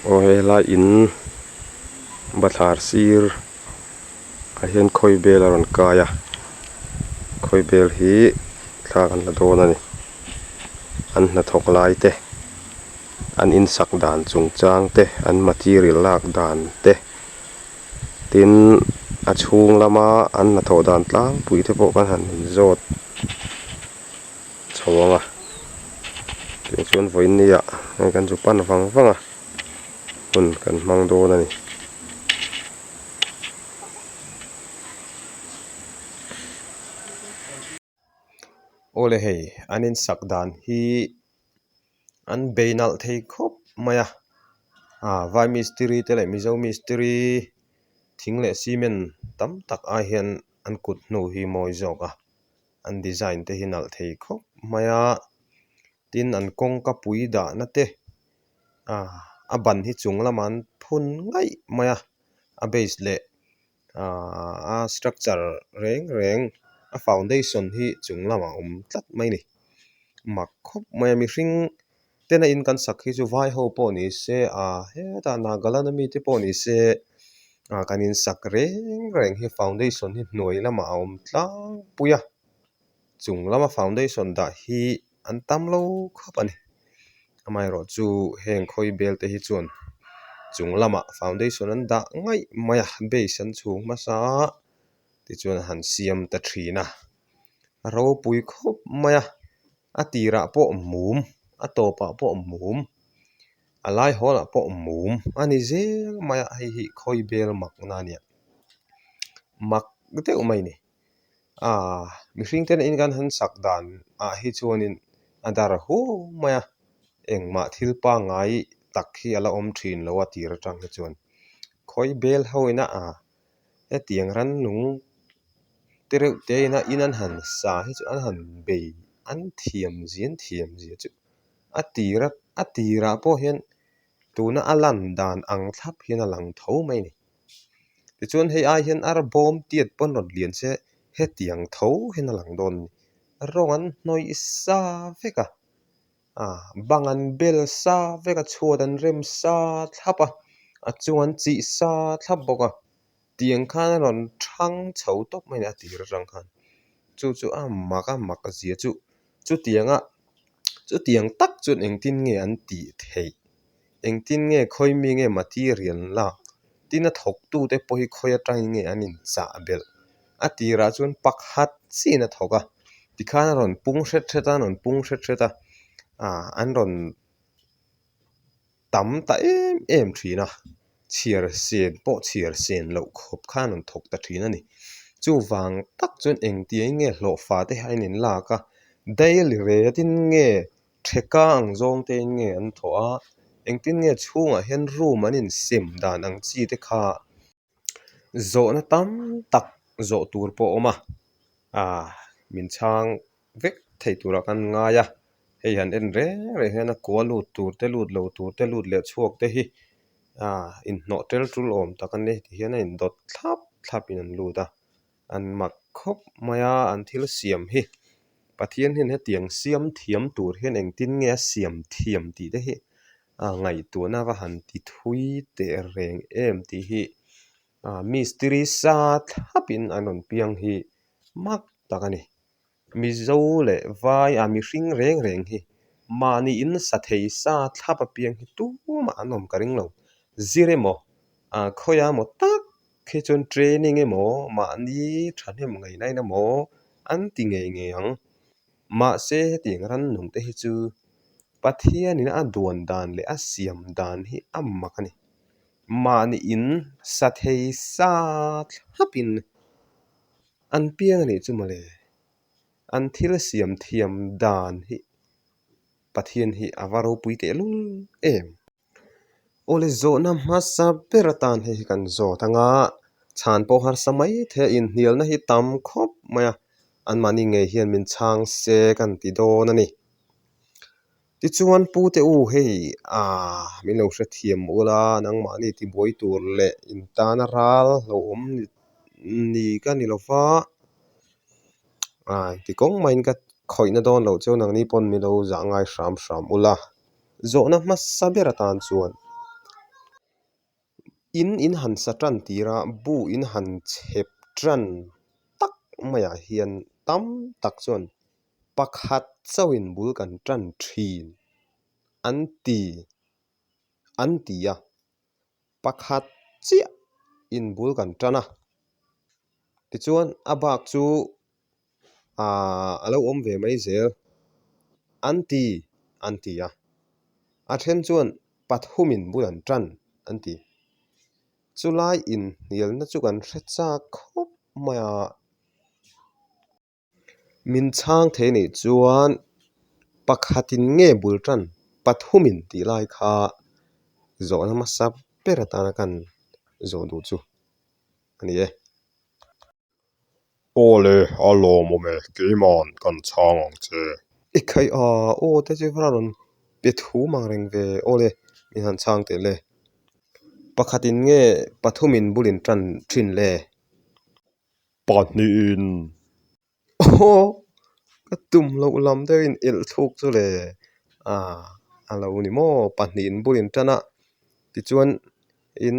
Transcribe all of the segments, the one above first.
o hela in bathlar sir a hian khawi bel a rawn kai a khawi bel hi thla kan la dawn ani an hnathawk lai te an in sak dan chung chang te an material lak dan te tin a chhung lama an hnathawh dan tlangpui te pawh kan han in zawt chho anga tin chuan voin nia kan chu pan vanga hun kan hmang dawn ani ole hei an in sak dan hi an beinal thei khawp mai a vai mistri te le mizo mistri thing le cement tam tak a hian an kut hnu hi mawi zawk a an design te hi nalh thei khawp mai a tin an kawngka pui dah na te a ban hi chung lam an phun ngaih mai a base le a structure reng a foundation hi chung lamah tlat mai ni mak khawp mai mi hring ten a in kan sak hi chu vai ho pawh ni se heta Nagaland ami te pawh ni se kan in sak reng hi foundation hi hnuai lamah a awm tlangpui a chung lama foundation dah hi an tam lo khawp ani amai ro chu heng khawi bel te hi chuan chung lama foundation an dah ngaih mai a base an chhung masa ti chuan han siam ta thina a ro pui khawp mai a tirah pawh mum a tawpah pawh mum a lai hawlah pawh mum ani zel mai a hei hi khawi bel mak na ania mak deuh mai ni mihring ten in kan han sak dan hi chuanin a dar hu mai a engmah thil pangai tak hi ala awm thin lo a tir atang hi chuan khawi bel hoina hetiang ran lung te reuh te in an han sa hi chu an han bei an thiam zia chu a tirah pawh hian tuna a lan dan ang thlap hian a lang tho mai ni tichuan hei ai hian ar bawm tiat pawn rawn lian se hetiang tho hian a lang dawn ni rawng an hnawih sa vek bang an bel sa vek a chhuat an rem sa thlap a chung an chih sa thlap bawk tiang khan a rawn thang chho tawp mai ni a tir atang khan chu mak a zia chu tiang tak chuan engtin nge an tih thei engtin nge khawi mi nge material lak tin a thawk tu te pawh hi khawi atai nge an in chah bel a tirah chuan pakhat sin a thawk tikhan a rawn pung hret an rawn tam ta em thin chhiar sen lo khawp khan an thawk ta thin ani chu wang tak chuan engtiai nge hlawhfah te an in lak daily rate in nge theka ang zawng te in nge an thawh engtin nge chhungah hian room an in sim dan ang chi te kha zawhna tam tak zawh tur pawh awm min chhang vek thei turah kan ngai hei han en reng hian a kua lut tur te lut lo tur te lut leh chhuak te hi in hnawh tel tul awm tak an ni tihian a in dawt thlap in an lut an mak khawp mai an thil siam hi pathian hian hetiang siam thiam tur hian engtin nge a siam thiam tih te hi ngai tuana va han ti thui te reng em ti hi mistri sa thlapin an rawn piang hi mak tak ani mizo le vai mi hring reng hi mani in sathei sa thlap a piang hi tumah an awm ka ring lo zir emaw khawia maw tak khi chuan training emaw mahni thahnem ngei nain emaw an ti nge ang mahse hetiang ran nung te hi chu pathian in a duan dan le a siam dan hi a mak ani mahni in sathei sa thlapin an piang ani chu male an thil siam thiam dan hi pathian hi avaro pui te lul em ole zawhna hmasa ber atan hei kan zawt anga chan pawh har samai the in hnial na hi tam khawp mai an mani nge hian min chhang se kan ti dawn ani tichuan pu te hei min lo hre thiam ula nangmah ni ti buai tur le in tana ral lo awm ni ka ni lova ti kawng main ka khawihna dawn lo chuan ang ni pawn mi lo zah ngai hram ula zawhna hmasa ber atan chuan in han satran tira bu in han chep tran tak maya hian tam tak chuan pakhat chawin bul kan tran thin an ti a pakhat chia in bul kan trana tichuan a bak chu alo om ve mai zel an ti a then chuan pathumin bulan tran an ti chulai in nial na chu kan hrecha khop maya min chang the ni chuan pakhatin nge bul tran pathumin ti lai kha zo na ma sap perata na kan zo du chu ani e Ole alo mo me keimon kan changong che. ikhai o te chu fraron pethu mangreng ve ole mi han chang te le pakhatin nge pathumin bulin tran thin le Pahni in o ka tum lo lam te in el thuk chu le a alo ni mo pahnin bulin tana ti chuan in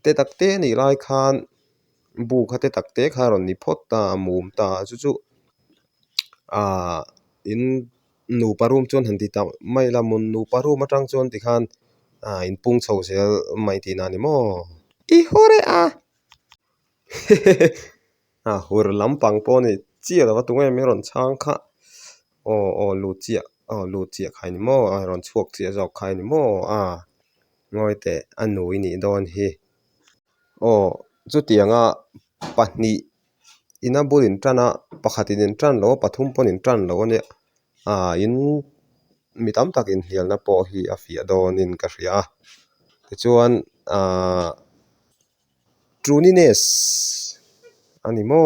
te takte ni lai khan bu kha te takte kha ron ni phot ta mum ta chu chu a in nu parum chuan han ti ta mai lamun nu parum atang chuan ti khan in pung chho sel mai ti na ni mo I hore a hur lampang po ni chia la watung em ron chang kha o lu chia khai ni mo ron chuak chia jok khai ni mo ngoi te anui ni don hi chu tianga pahnih ina bulin tana pakhatin in tran lo pathum pon in tran lo ani in mi tam takin hial na po hi a fia donin ka hria tichuan trunines ani mo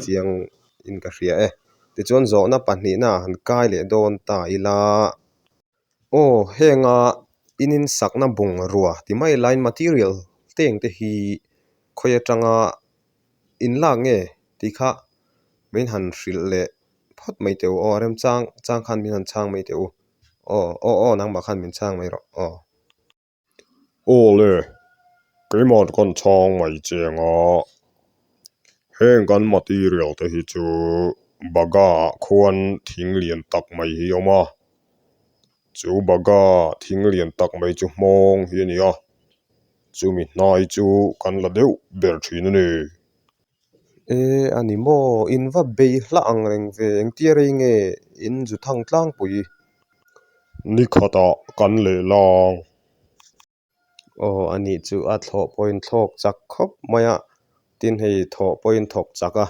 chiang in ka hria tichuan zo na pahnih na han kai le don ta ila henga inin sakna bung ruwa ti mai line material teng te hi khoya tanga in la nge ti kha min han hril le phot mai teu rem chang khan min han chang mai teu nang ma khan min chang mai ro ole keimon kan chang mai chenga heng kan material te hi chu baga khuan thing lian tak mai hi oma chu baga thing lian tak mai chu mong hi ni a chu mi hnai chu kan la deuh ber thin ani ani mo in va bei hla ang reng ve eng tia rei nge in zu thang tlang pui ni khata kan le lang ani chu a thlo point thlok chak khop maya tin hei tho point thok chaka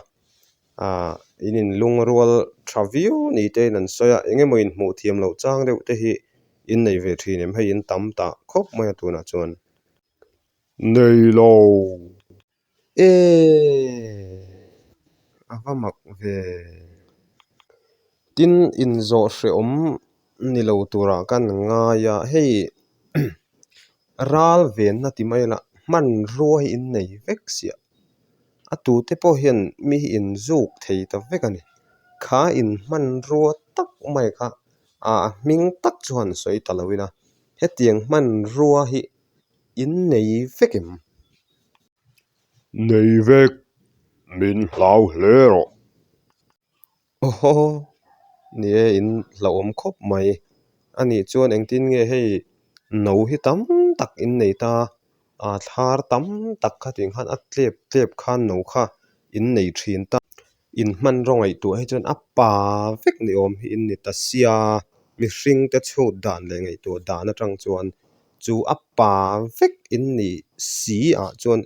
inin lungrual thaviu ni te nan soya enge mo in hmu thiam lo chang deuh te hi in nei ve thin em hei in tam ta khop maya tuna chuan nei lo ava mak ve tin in zo hre om ni lo tura kan nga ya hei ral ven na ti mai la man ruwa hi in nei vek sia tu te po hian mi in zuk thei ta vek ani kha in man ruwa tak mai kha ming tak chuan soi talawina hetiang man ruwa hi in nei vekem nei vek min hlau hle ro ni in hlo om khop mai ani chuan eng tin nge hei no hi tam tak in nei ta thar tam tak kha ting khan a tlep khan no kha in nei thin ta in man rong ai tu hei chuan a pa vek ni om hi in ni ta sia mi hring te chhu dan le ngai tu dan atang chuan chu a pa vek in ni si chuan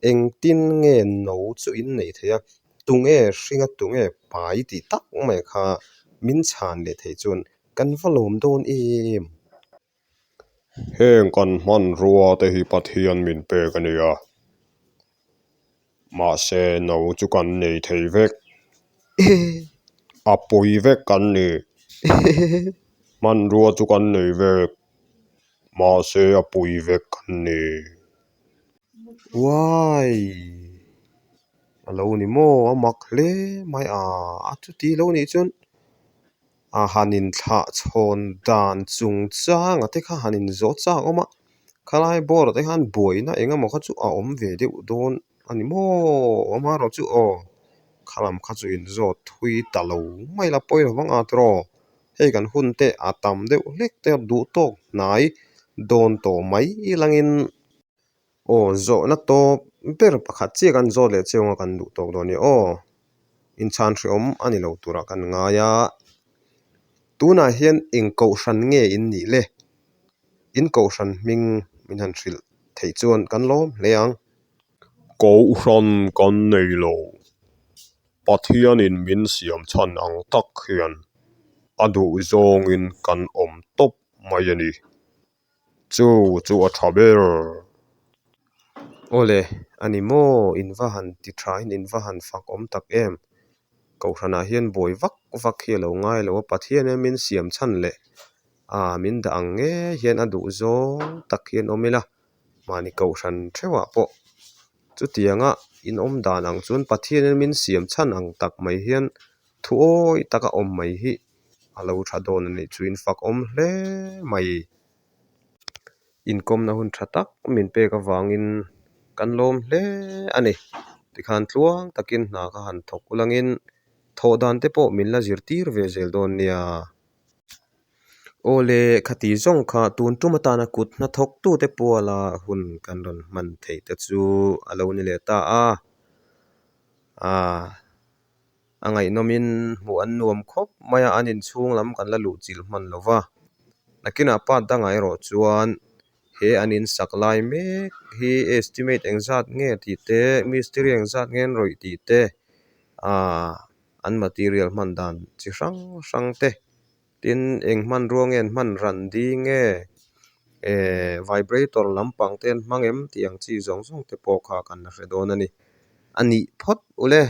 eng tin nge no chu in nei theia tunge hringa tunge pai ti tak mai kha min chan le thei chuan kan valom don em heng kan man ruwa te hi pathian min pe kania ma se no chu kan nei thei vek a pui vek kan ni man ruwa chu kan nei vek ma se a pui vek kan ni wai alo ni mo amak hle mai chu ti lo ni chun hanin thla chhon dan chung chang te kha hanin zo chang oma khalai bor te han buai na enga mo kha chu a om ve deuh dawn ani maw ama ro chu aw khalam kha chu in zawt thui talo mai la poi lawang a tro hei kan hun te a tam deuh hlek te duh tawk hnai dawn taw mai langin aw zawh na tawp ber pakhat chiah kan zawt leh chiango kan duh tawk dawn ni aw in chan hriawm ani lo turah kan ngaia tunah hian engkauh hran nge in nih le in kauh hran hming min han hril thei chuan kan lawm hle ang Kau hran kan nei lo pathian in min siam chan ang tak hian a duh zawng in kan om top mai ani chu a tha ber ole ani maw in va han ti tha in in va han fak om tak em kauh hranah hian bawi vak vak hi a lo ngai lo a pathian in min siam chan leh min da ang nge hian a duh zawng tak hian awmila mani kauh hran theuhah pawh chu tianga in awm dan ang chuan pathian in min siam chan ang tak mai hian thu awi taka awm mai hi a lo tha dawn ani chu in fak awm hle mai inkom na hun tha tak min pek awangin kan lawm hle ani tikhan tluang takin hna kha han thawk ulangin thawh dan te pawh min la zirtir ve zel dawn nia ole khati zawng kha tun tuma tana kut na thawk tu te puala hun kan ron man thei te chu alo ni le ta angai nomin mu an nuam khawp maya anin chung lam kan la lu chil hman lova nakina pat dangai ro chuan he anin saklai mek hi estimate engzat nge ti te mystery engzat ngen roi ti te an material hman dan chi hrang hrang te tin eng hman ruang en hman ran di nge vibrator lampang ten hmangem tiang chi zawng zawng te pawh kha kan hre dawn ani ani phot ule